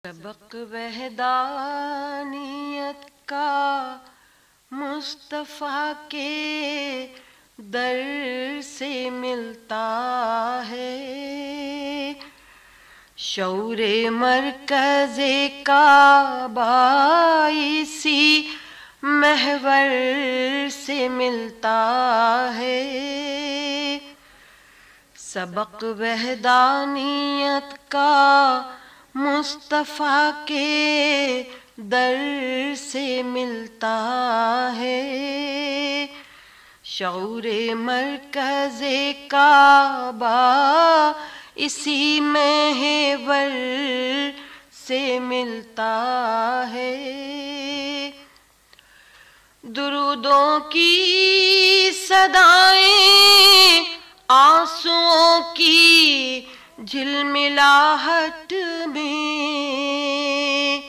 سبق وحدانیت کا مصطفیٰ کے در سے ملتا ہے، شعور مرکز کعبہ اسی محور سے ملتا ہے۔ سبق وحدانیت کا مصطفیٰ کے در سے ملتا ہے، شعور مرکز کعبہ اسی محور سے ملتا ہے۔ درودوں کی صدائیں آنسوؤں کی جھلملاہٹ میں،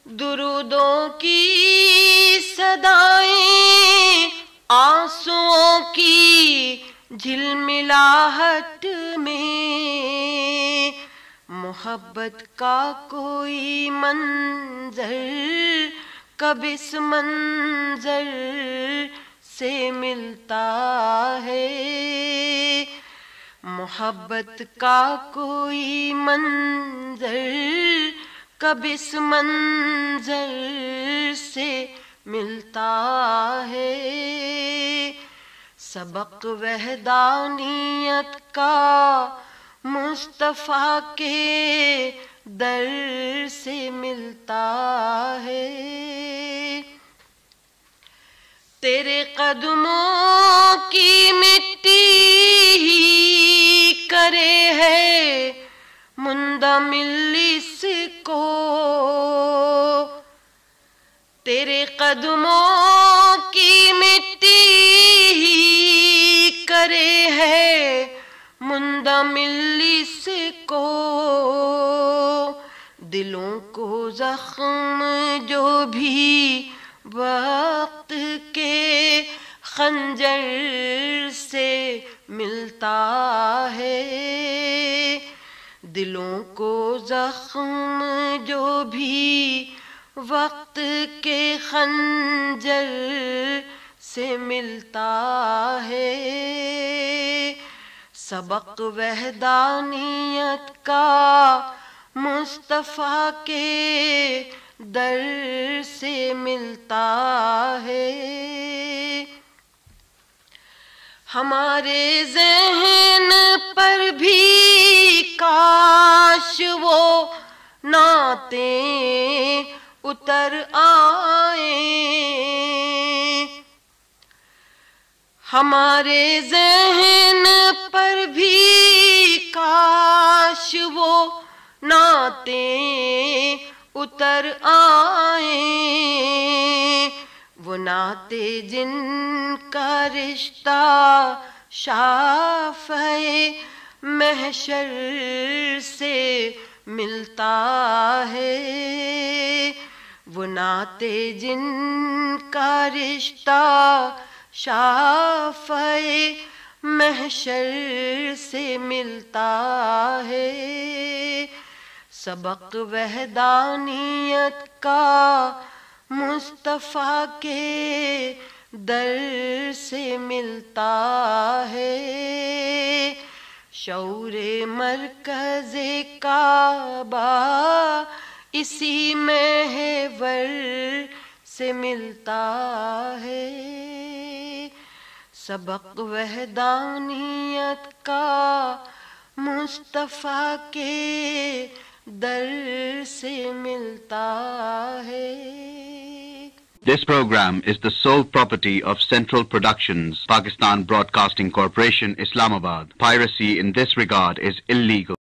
درودوں کی صدائیں آنسوؤں کی جھلملاہٹ میں، محبت کا کوئی منظر کب اس منظر سے ملتا ہے، محبت کا کوئی منظر کب اس منظر سے ملتا ہے۔ سبق وحدانیت کا مصطفیٰ کے در سے ملتا ہے۔ تیرے قدموں کی مٹی ہی کرے ہے مندمل اس کو، تیرے قدموں کی مٹی ہی کرے ہے مندمل اس کو، دلوں کو زخم جو بھی وقت کے خنجر سے ملتا ہے، دلوں کو زخم جو بھی وقت کے خنجر سے ملتا ہے۔ سبق وحدانیت کا مصطفیٰ کے در سے ملتا ہے۔ ہمارے ذہن پر بھی کاش وہ نعتیں اتر آئیں، ہمارے ذہن پر بھی کاش وہ نعتیں اتر آئیں، وہ نعتیں جن کا رشتہ شافعِ محشر سے ملتا ہے، وہ نعتیں جن کا رشتہ شافعِ محشر سے ملتا ہے۔ سبق وحدانیت کا مصطفیٰ کے در سے ملتا ہے، شعور مرکز کعبہ اسی محور سے ملتا ہے۔ سبق وحدانیت کا مصطفیٰ کے در سے ملتا ہے۔ This program is the sole property of Central Productions, Pakistan Broadcasting Corporation, Islamabad. Piracy in this regard is illegal.